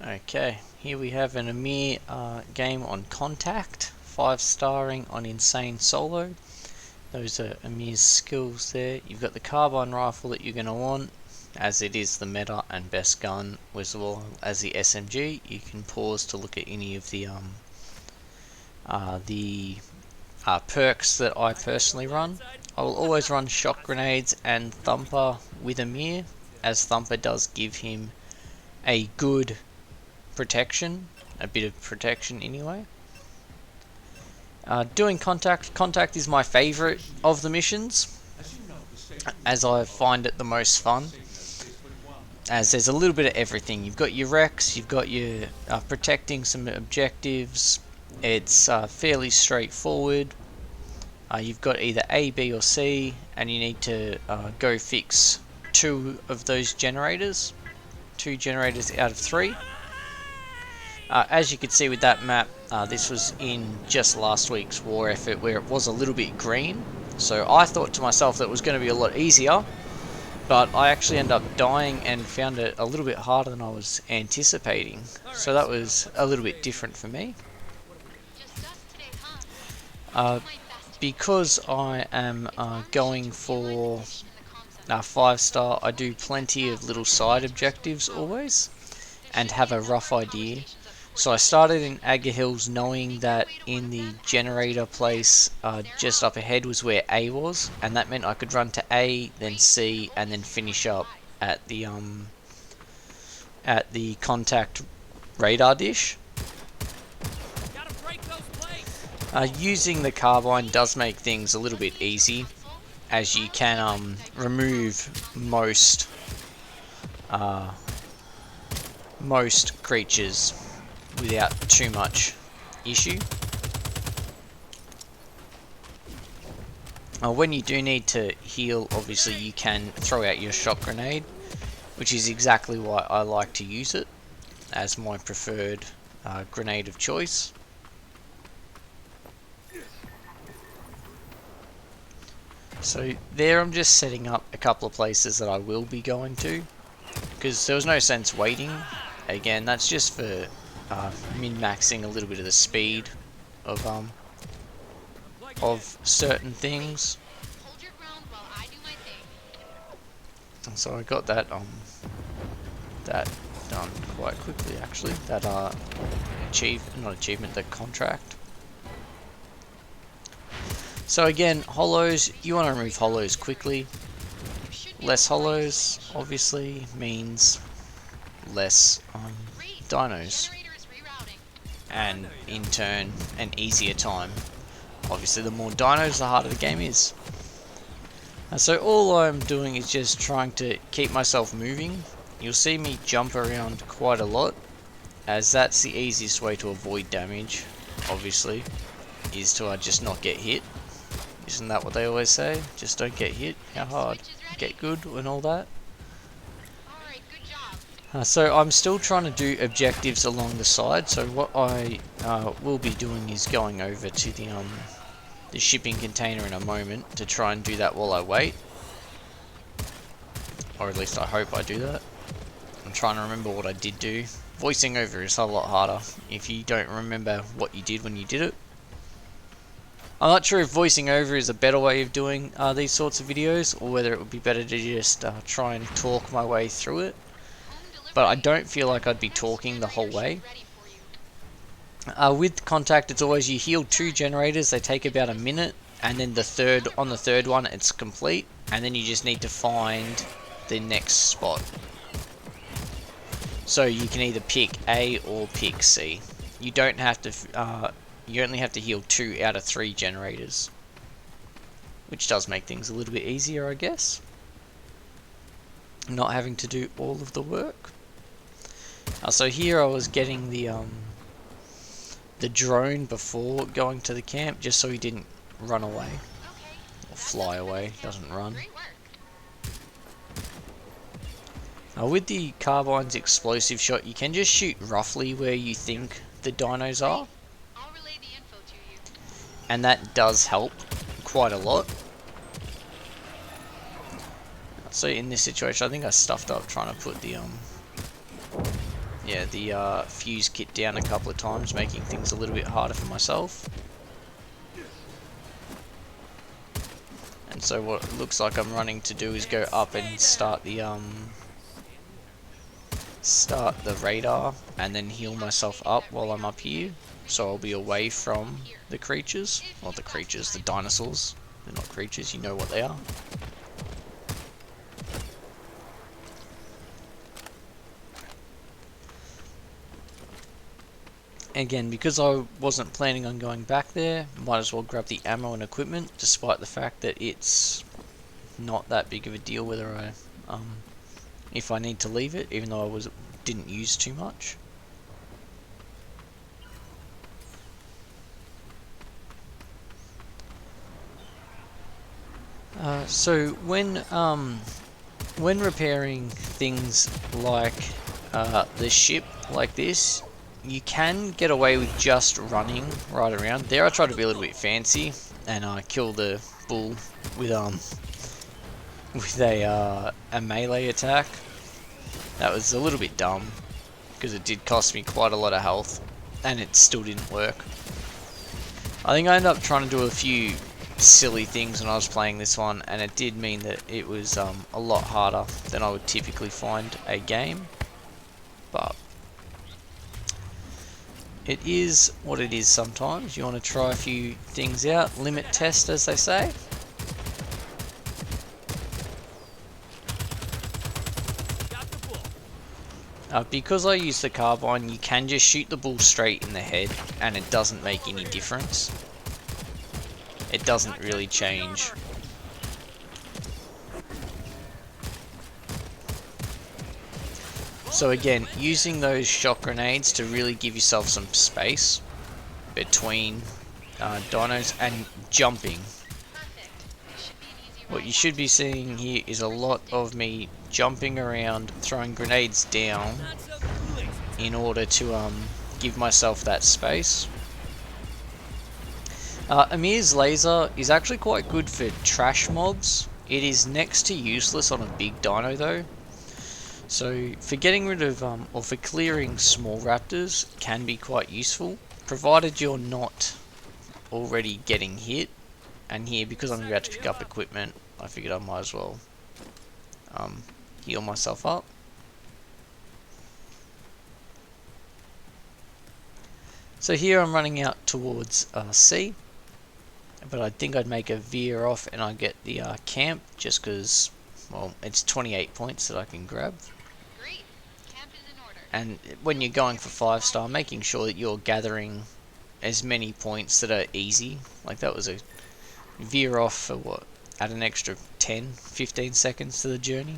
Okay, here we have an Amir game on Contact, 5-starring on Insane Solo. Those are Amir's skills there. You've got the carbine rifle that you're going to want, as it is the meta and best gun, as well as the SMG. You can pause to look at any of the perks that I personally run. I will always run shock grenades and Thumper with Amir, as Thumper does give him a good protection, a bit of protection anyway. Doing contact is my favourite of the missions, as I find it the most fun, as there's a little bit of everything. You've got your Rex, you've got your protecting some objectives. It's fairly straightforward. You've got either A, B or C, and you need to go fix 2 of those generators. 2 generators out of 3. As you can see with that map, this was in just last week's war effort, where it was a little bit green. So I thought to myself that it was going to be a lot easier, but I actually ended up dying and found it a little bit harder than I was anticipating. So that was a little bit different for me. Because I am going for 5-star, I do plenty of little side objectives always, and have a rough idea. So I started in Aga Hills knowing that in the generator place just up ahead was where A was, and that meant I could run to A, then C, and then finish up at the contact radar dish. Using the carbine does make things a little bit easy, as you can remove most creatures without too much issue. When you do need to heal, obviously you can throw out your shock grenade, which is exactly why I like to use it as my preferred grenade of choice. So there I'm just setting up a couple of places that I will be going to, because there was no sense waiting. Again, that's just for min-maxing a little bit of the speed of certain things. And so I got that done quite quickly actually. That the contract. So again, hollows, you want to remove hollows quickly. Less hollows obviously means less dinos, and in turn an easier time. Obviously the more dinos, the harder the game is. So all I'm doing is just trying to keep myself moving. You'll see me jump around quite a lot, as that's the easiest way to avoid damage, obviously, is to just not get hit. Isn't that what they always say? Just don't get hit. How hard? Get good and all that. So I'm still trying to do objectives along the side. So what I will be doing is going over to the shipping container in a moment to try and do that while I wait. Or at least I hope I do that. I'm trying to remember what I did do. Voicing over is a lot harder if you don't remember what you did when you did it. I'm not sure if voicing over is a better way of doing these sorts of videos, or whether it would be better to just try and talk my way through it. But I don't feel like I'd be talking the whole way. With contact, it's always you heal 2 generators, they take about a minute, and then on the third one it's complete, and then you just need to find the next spot. So you can either pick A or pick C. You don't have to. You only have to heal 2 out of 3 generators, which does make things a little bit easier, I guess. Not having to do all of the work. So here I was getting the drone before going to the camp, just so he didn't run away or fly away. Doesn't run. With the carbine's explosive shot, you can just shoot roughly where you think the dinos are. And that does help quite a lot. So in this situation, I think I stuffed up trying to put the yeah, the fuse kit down a couple of times, making things a little bit harder for myself. And so what it looks like I'm running to do is go up and start the radar, and then heal myself up while I'm up here, so I'll be away from the creatures, or the creatures, the dinosaurs. They're not creatures, you know what they are. Again, because I wasn't planning on going back there, might as well grab the ammo and equipment, despite the fact that it's not that big of a deal whether I, if I need to leave it, even though I didn't use too much. So when repairing things like the ship like this, you can get away with just running right around. There I tried to be a little bit fancy, and I killed the bull with a melee attack. That was a little bit dumb, because it did cost me quite a lot of health, and it still didn't work. I think I ended up trying to do a few silly things when I was playing this one, and it did mean that it was a lot harder than I would typically find a game, but it is what it is sometimes. You want to try a few things out, limit test as they say. Because I use the carbine, you can just shoot the bull straight in the head and it doesn't make any difference. It doesn't really change. So again, using those shock grenades to really give yourself some space between dinos, and jumping. What you should be seeing here is a lot of me jumping around, throwing grenades down in order to give myself that space. Amir's laser is actually quite good for trash mobs. It is next to useless on a big dino though. So for getting rid of, or for clearing small raptors can be quite useful, provided you're not already getting hit. And here, because I'm about to pick up equipment, I figured I might as well heal myself up. So here I'm running out towards C, but I think I'd make a veer off and I'd get the camp, just because, well, it's 28 points that I can grab. And when you're going for 5-star, making sure that you're gathering as many points that are easy. Like that was a veer off for what? Add an extra 10-15 seconds to the journey.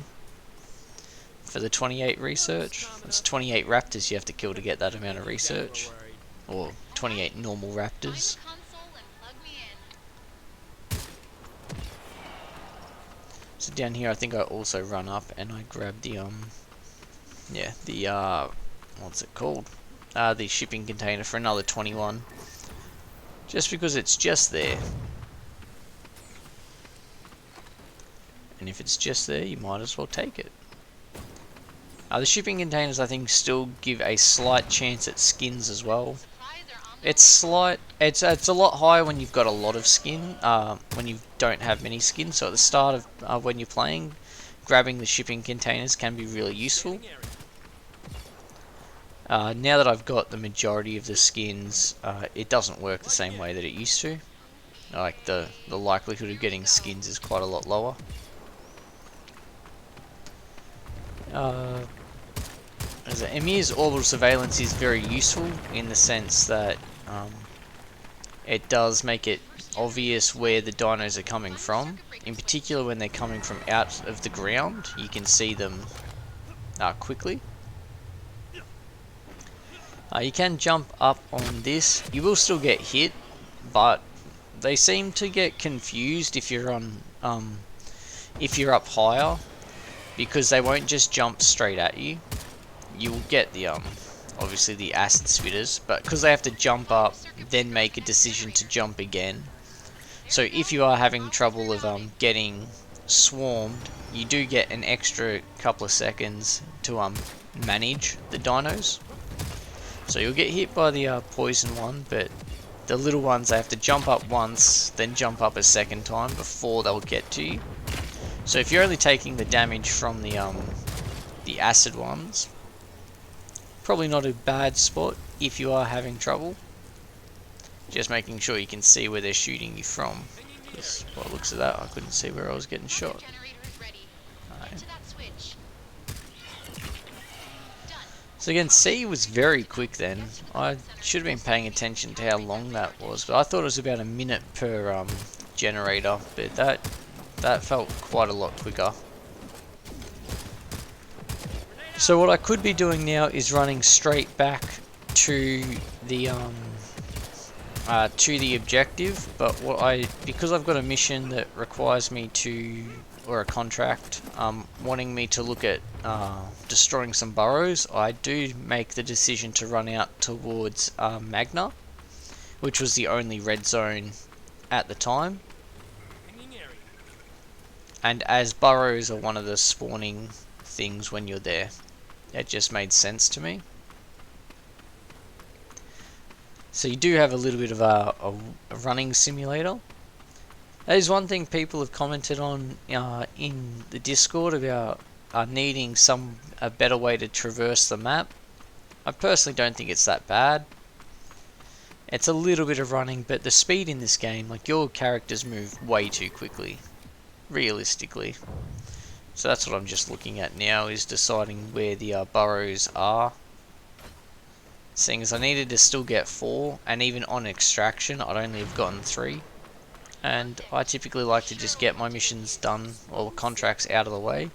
For the 28 research. It's 28 raptors you have to kill to get that amount of research. Or 28 normal raptors. So down here I think I also run up and I grab the what's it called? The shipping container for another 21. Just because it's just there. And if it's just there, you might as well take it. The shipping containers, I think, still give a slight chance at skins as well. It's slight. It's a lot higher when you've got a lot of skin. When you don't have many skins. So at the start of when you're playing, grabbing the shipping containers can be really useful. Now that I've got the majority of the skins, it doesn't work the same way that it used to. Like the likelihood of getting skins is quite a lot lower. Amir's orbital surveillance is very useful in the sense that it does make it obvious where the dinos are coming from. In particular, when they're coming from out of the ground, you can see them quickly. You can jump up on this. You will still get hit, but they seem to get confused if you're on if you're up higher, because they won't just jump straight at you. You will get the obviously the acid spitters, but because they have to jump up, then make a decision to jump again. So if you are having trouble of getting swarmed, you do get an extra couple of seconds to manage the dinos. So you'll get hit by the poison one, but the little ones, they have to jump up once, then jump up a second time before they'll get to you. So if you're only taking the damage from the acid ones, probably not a bad spot if you are having trouble. Just making sure you can see where they're shooting you from. Because by the looks of that, I couldn't see where I was getting shot. Right. So again, C was very quick then. I should have been paying attention to how long that was, but I thought it was about a minute per generator, but that felt quite a lot quicker. So what I could be doing now is running straight back to the objective, but because I've got a mission that requires me to, or a contract wanting me to look at destroying some burrows, I do make the decision to run out towards Magna, which was the only red zone at the time. And as burrows are one of the spawning things when you're there, it just made sense to me. So you do have a little bit of a running simulator. That is one thing people have commented on in the Discord about needing a better way to traverse the map. I personally don't think it's that bad. It's a little bit of running, but the speed in this game, like your characters move way too quickly, realistically. So that's what I'm just looking at now, is deciding where the burrows are. Seeing as I needed to still get 4, and even on extraction I'd only have gotten 3. And I typically like to just get my missions done, or contracts out of the way.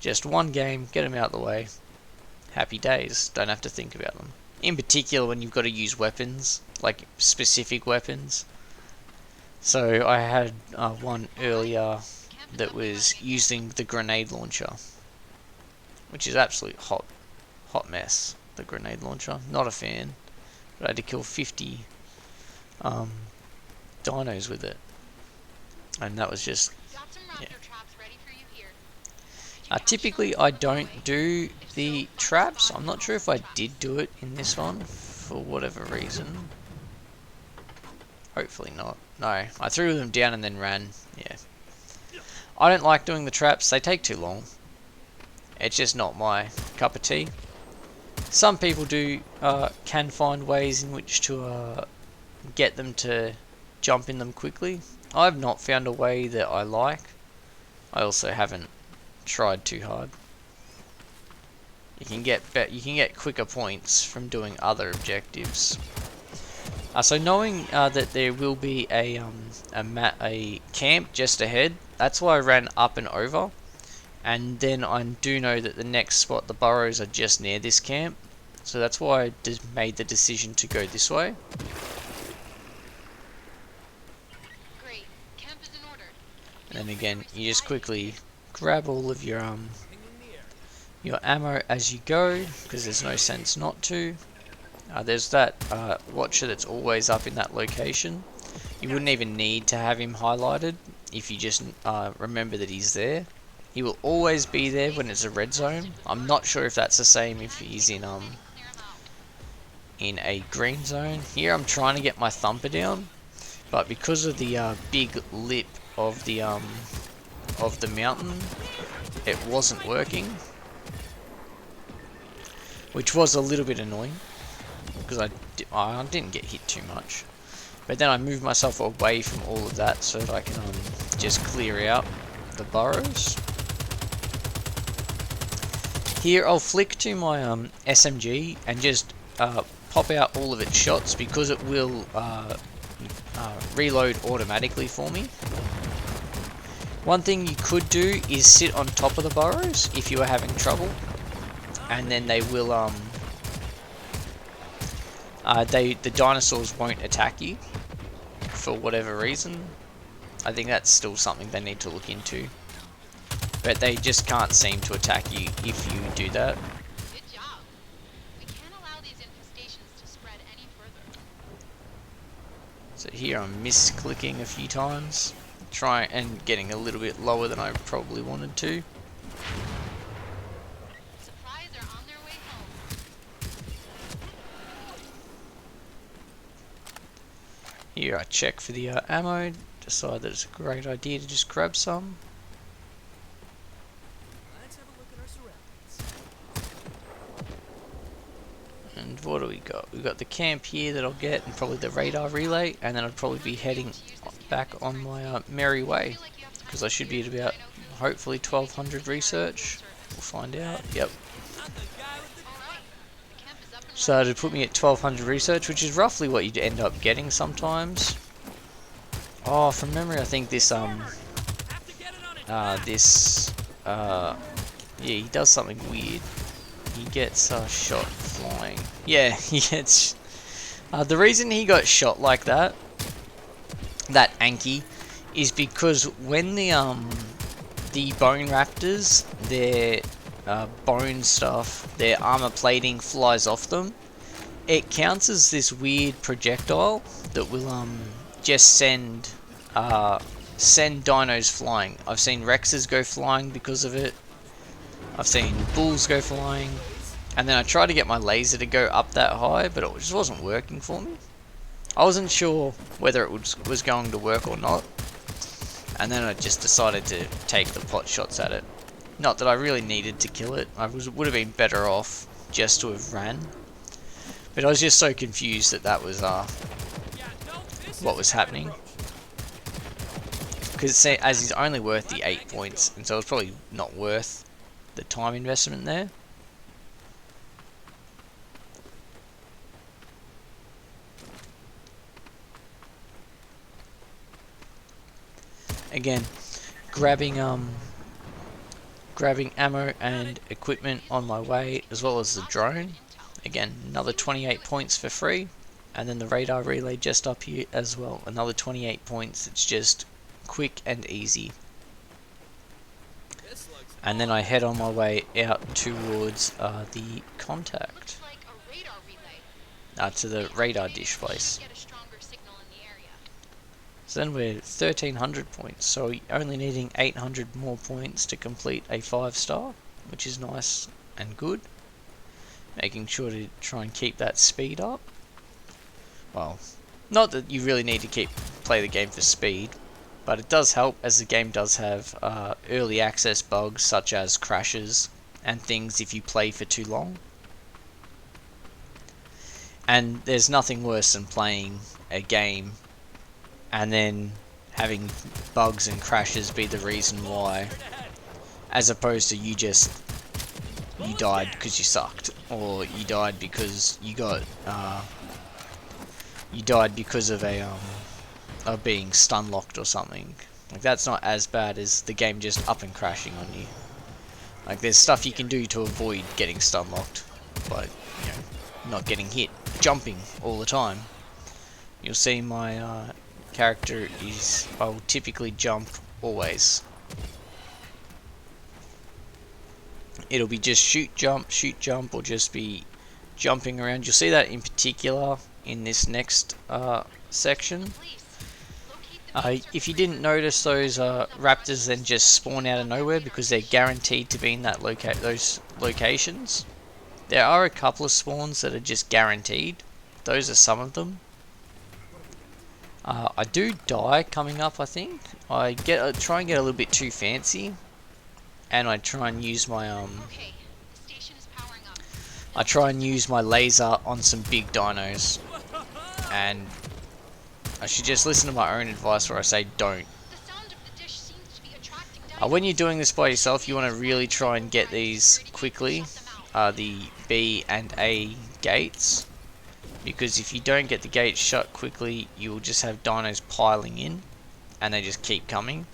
Just one game, get them out of the way. Happy days, don't have to think about them. In particular when you've got to use weapons, like specific weapons. So I had one earlier that was using the grenade launcher, which is absolute hot mess. The grenade launcher, not a fan, but I had to kill 50 dinos with it, and that was just, yeah. Typically I don't do the traps. I'm not sure if I did do it in this one for whatever reason. Hopefully not. No, I threw them down and then ran. Yeah, I don't like doing the traps, they take too long. It's just not my cup of tea. Some people can find ways in which to get them to jump in them quickly. I've not found a way that I like. I also haven't tried too hard. You can get quicker points from doing other objectives. So knowing that there will be a camp just ahead, that's why I ran up and over. And then I do know that the next spot, the burrows, are just near this camp. So that's why I made the decision to go this way. Great. Camp is in order. And then again, you just quickly grab all of your ammo as you go, because there's no sense not to. There's that watcher that's always up in that location. You wouldn't even need to have him highlighted if you just remember that he's there. He will always be there when it's a red zone. I'm not sure if that's the same if he's in a green zone. Here I'm trying to get my thumper down, but because of the big lip of the mountain, it wasn't working, which was a little bit annoying because I didn't get hit too much. But then I moved myself away from all of that so that I can just clear out the burrows. Here I'll flick to my SMG and just pop out all of its shots, because it will reload automatically for me. One thing you could do is sit on top of the burrows if you are having trouble, and then they will the dinosaurs won't attack you for whatever reason. I think that's still something they need to look into, but they just can't seem to attack you if you do that. Good job. We can't allow these infestations to spread any further. So here I'm misclicking a few times, try and getting a little bit lower than I probably wanted to. Supplies are on their way home. Here I check for the ammo, decide that it's a great idea to just grab some. Let's have a look at our surroundings. And what do we got? We've got the camp here that I'll get, and probably the radar relay, and then I'd probably be heading back on my merry way, because I should be at about, hopefully, 1200 research. We'll find out. Yep. I'm the guy with the Alright, the camp is up and So to put me at 1200 research, which is roughly what you'd end up getting sometimes. Oh, from memory, I think this have to get it on its yeah, he does something weird. He gets shot flying. Yeah, he gets. The reason he got shot like that Anki, is because when the bone raptors, their bone stuff, their armor plating flies off them, it counts as this weird projectile that will just send dinos flying. I've seen Rexes go flying because of it. I've seen bulls go flying, and then I tried to get my laser to go up that high, but it just wasn't working for me. I wasn't sure whether it was going to work or not, and then I just decided to take the pot shots at it. Not that I really needed to kill it. Would have been better off just to have ran, but I was just so confused that was what was happening. Because as he's only worth the 8 points, and so it's probably not worth the time investment there. Again, grabbing ammo and equipment on my way, as well as the drone. Again, another 28 points for free, and then the radar relay just up here as well. Another 28 points. It's just quick and easy. And then I head on my way out towards the contact, like a radar relay. to the radar dish place. Get a stronger signal in the area. So then we're 1300 points, so only needing 800 more points to complete a 5-star, which is nice and good. Making sure to try and keep that speed up. Well, not that you really need to play the game for speed, but it does help, as the game does have early access bugs such as crashes and things if you play for too long. And there's nothing worse than playing a game and then having bugs and crashes be the reason why, as opposed to you died because you sucked, or you died because you got of being stun locked or something. Like, that's not as bad as the game just up and crashing on you. Like, there's stuff you can do to avoid getting stun locked, but not getting hit, jumping all the time. You'll see my character I'll typically jump always. It'll be just shoot jump, or just be jumping around. You'll see that in particular in this next section. If you didn't notice, those raptors then just spawn out of nowhere because they're guaranteed to be in those locations. There are a couple of spawns that are just guaranteed. Those are some of them. I do die coming up, I think. I try and get a little bit too fancy, and I try and use my Okay, the station is powering up. I try and use my laser on some big dinos, and I should just listen to my own advice where I say don't. The sound of the dish seems to be attracting When you're doing this by yourself, you want to really try and get these quickly, the B and A gates, because if you don't get the gates shut quickly, you will just have dinos piling in, and they just keep coming.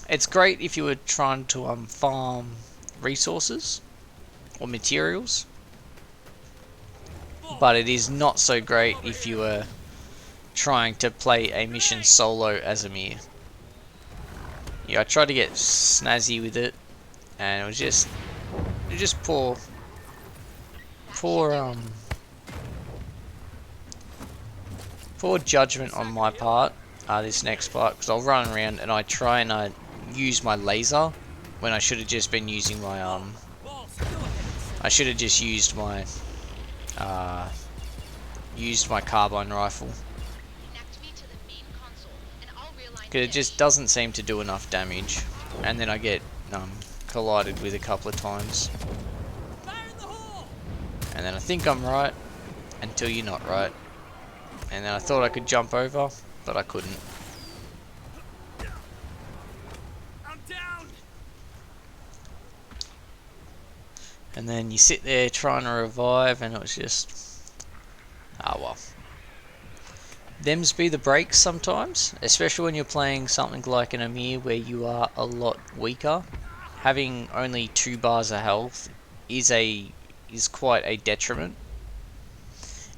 It's great if you were trying to farm resources or materials, but it is not so great if you were trying to play a mission solo as Amir. Yeah, I tried to get snazzy with it, and it was just poor judgment on my part. this next part, because I'll run around and I try and use my laser when I should have just been using my Boss, go ahead and set I should have just used my carbine rifle, Connect me to the main console, and I'll realign because the it just dish. doesn't seem to do enough damage, and then I get collided with a couple of times, fire in the hole. and then I think I'm right until you're not right, and then I thought I could jump over, but I couldn't. I'm down. And then you sit there trying to revive, and it was just, ah well. Them's be the breaks sometimes, especially when you're playing something like an Amir where you are a lot weaker. Having only 2 bars of health is quite a detriment.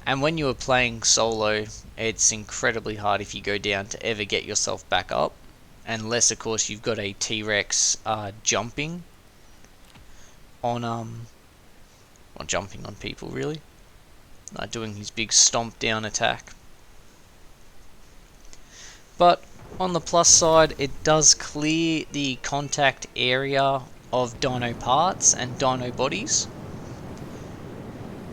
And when you are playing solo, it's incredibly hard if you go down to ever get yourself back up, unless of course you've got a T-Rex jumping on not jumping on people really, doing his big stomp down attack. But on the plus side, it does clear the contact area of dino parts and dino bodies.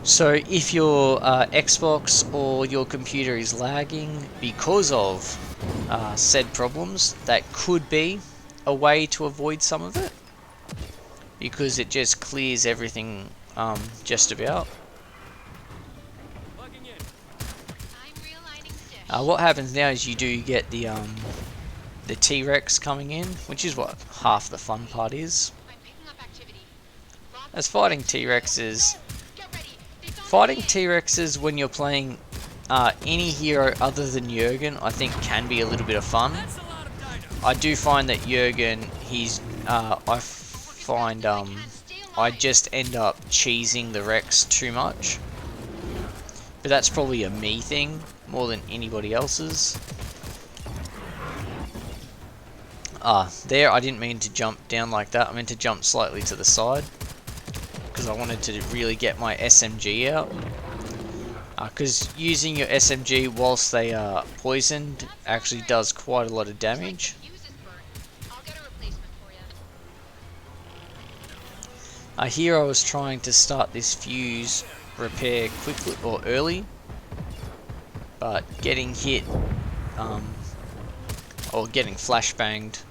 So if your Xbox or your computer is lagging because of said problems, that could be a way to avoid some of it, because it just clears everything just about. Plugging in. I'm realigning the dish. What happens now is you do get the T-Rex coming in, which is what half the fun part is. I'm picking up activity. As fighting T-Rexes, Get ready. They found fighting the T-Rexes when you're playing any hero other than Jurgen, I think can be a little bit of fun. That's a lot of dino. I do find that Jurgen, I just end up cheesing the Rex too much. But that's probably a me thing more than anybody else's. There, I didn't mean to jump down like that. I meant to jump slightly to the side, because I wanted to really get my SMG out. Because using your SMG whilst they are poisoned actually does quite a lot of damage. Fuse is burnt. I'll get a replacement for you. Here I was trying to start this fuse repair quickly or early, but getting hit or getting flashbanged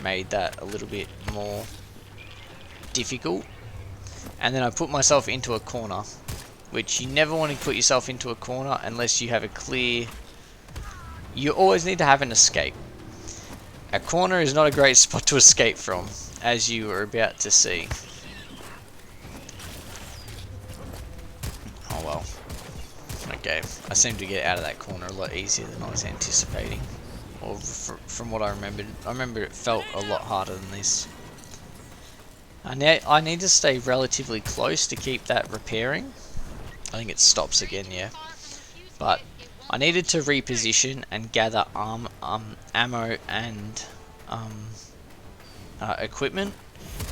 made that a little bit more difficult. And then I put myself into a corner, which you never want to put yourself into a corner unless you have a clear... You always need to have an escape. A corner is not a great spot to escape from, as you are about to see. Oh well. Okay, I seem to get out of that corner a lot easier than I was anticipating. Or from what I remember it felt a lot harder than this. I need to stay relatively close to keep that repairing. I think it stops again, yeah. But I needed to reposition and gather ammo and equipment,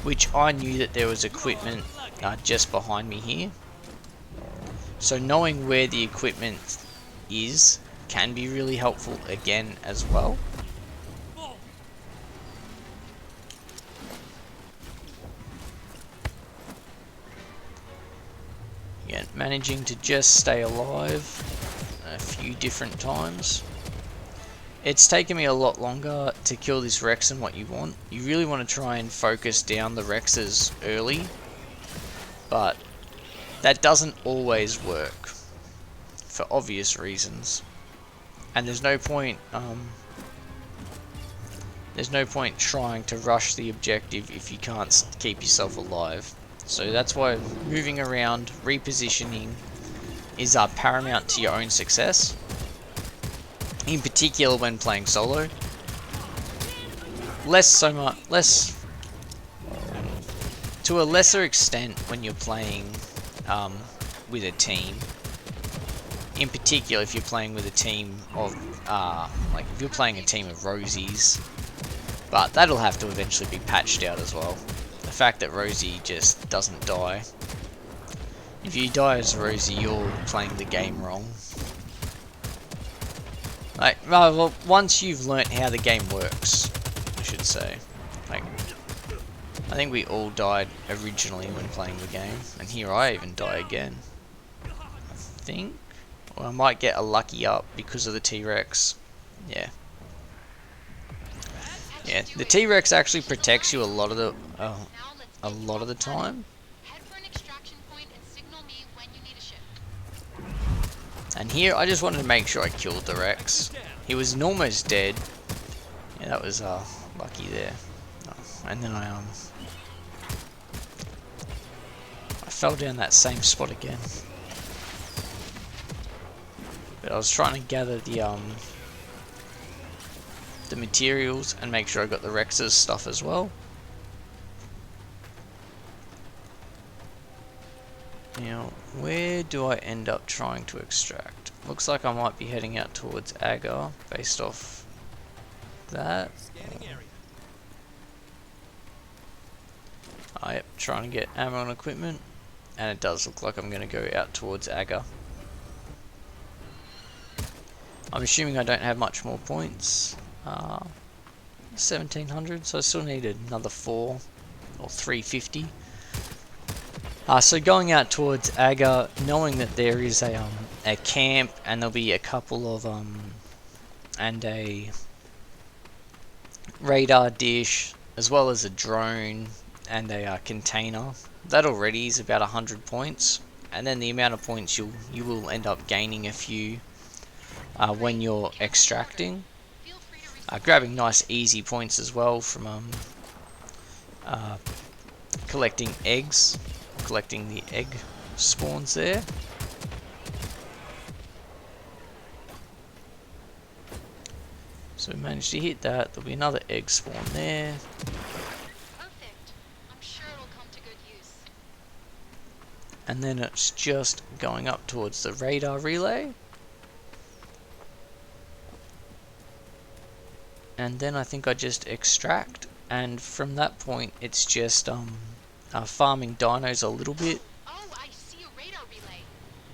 which I knew that there was equipment just behind me here. So knowing where the equipment is can be really helpful again as well. Again, managing to just stay alive a few different times. It's taken me a lot longer to kill this Rex than what you want. You really want to try and focus down the Rexes early, but that doesn't always work for obvious reasons. And there's no point trying to rush the objective if you can't keep yourself alive. So that's why moving around, repositioning is paramount to your own success. In particular when playing solo. To a lesser extent when you're playing with a team. In particular if you're playing with a team of, like if you're playing a team of Rosies. But that'll have to eventually be patched out as well. The fact that Rosie just doesn't die. If you die as Rosie, you're playing the game wrong. Like, well, once you've learnt how the game works, I should say. Like, I think we all died originally when playing the game, and here I even die again. I think, or I might get a lucky up because of the T-Rex. Yeah. Yeah, the T-Rex actually protects you a lot of the time. Head for an extraction point and signal me when you need a ship. And here, I just wanted to make sure I killed the Rex. He was almost dead. Yeah, that was lucky there. Oh, and then I fell down that same spot again. But I was trying to gather the materials and make sure I got the Rex's stuff as well. Now, where do I end up trying to extract? Looks like I might be heading out towards Agar based off that. Yep, trying to get ammo and equipment, and it does look like I'm going to go out towards Agar. I'm assuming I don't have much more points. 1700, so I still need another 4 or 350. So going out towards Agar, knowing that there is a camp and there'll be a couple of and a radar dish as well as a drone and a container. That already is about 100 points, and then the amount of points you will end up gaining a few when you're extracting. Grabbing nice easy points as well from collecting eggs. Collecting the egg spawns there. So we managed to hit that. There'll be another egg spawn there. Perfect. I'm sure it'll come to good use. And then it's just going up towards the radar relay. And then I think I just extract, and from that point it's just farming dinos a little bit. Oh, I see a radar relay.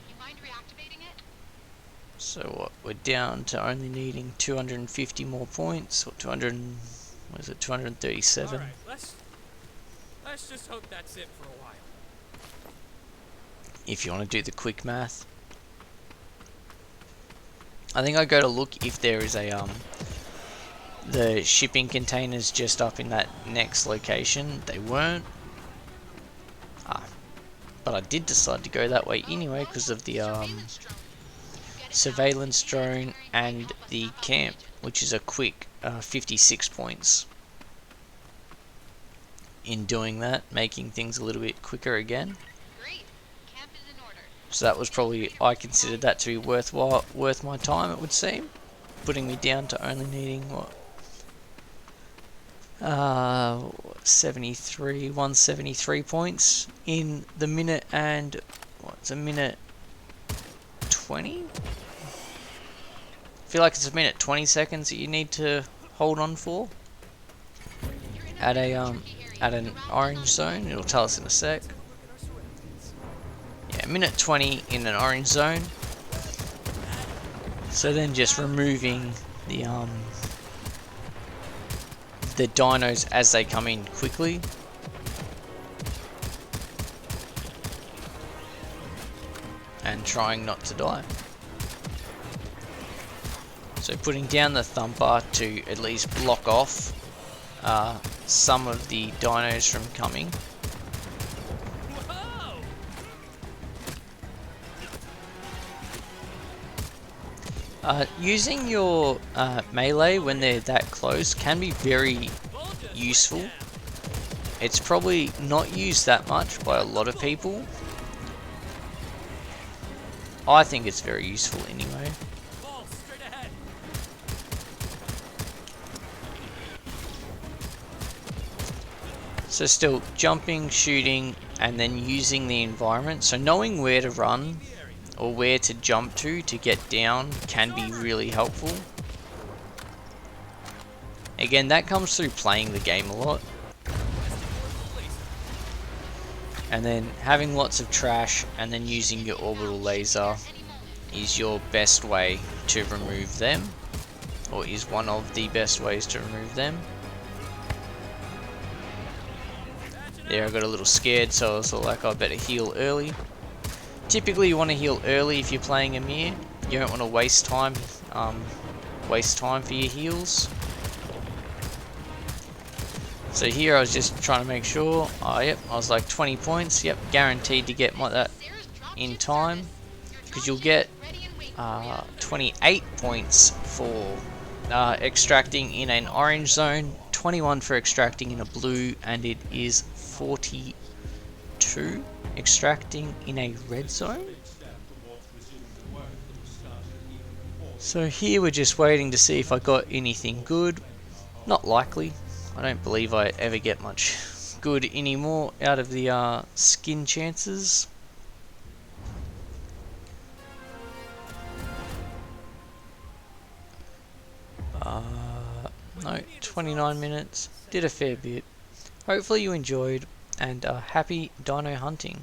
You mind reactivating it? So what, we're down to only needing 250 more points, or 200, what is it, 237. All right, let's just hope that's it for a while. If you want to do the quick math. I think I go to look if there is a the shipping containers just up in that next location. They weren't. But I did decide to go that way anyway because of the surveillance drone and the camp, which is a quick 56 points. In doing that, making things a little bit quicker again. Great. Camp is in order. So that was probably, I considered that to be worth my time, it would seem. Putting me down to only needing, what? 173 points in the minute and, what's a minute 20? I feel like it's a minute 20 seconds that you need to hold on for. At an orange zone, it'll tell us in a sec. Yeah, minute 20 in an orange zone. So then just removing the dinos as they come in quickly. And trying not to die. So putting down the thumper to at least block off some of the dinos from coming. Using your melee when they're that close can be very useful. It's probably not used that much by a lot of people. I think it's very useful anyway. So still jumping, shooting, and then using the environment. So knowing where to run or where to jump to get down can be really helpful. Again, that comes through playing the game a lot. And then having lots of trash and then using your orbital laser is your best way to remove them. or is one of the best ways to remove them. There, I got a little scared, so I was like, I better heal early. Typically, you want to heal early if you're playing Amir. You don't want to waste time for your heals. So here, I was just trying to make sure. Oh, yep, I was like 20 points. Yep, guaranteed to get that in time, because you'll get 28 points for extracting in an orange zone, 21 for extracting in a blue, and it is 42 extracting in a red zone. So here we're just waiting to see if I got anything good. Not likely. I don't believe I ever get much good anymore out of the skin chances. No, 29 minutes. Did a fair bit. Hopefully you enjoyed, and happy dino hunting.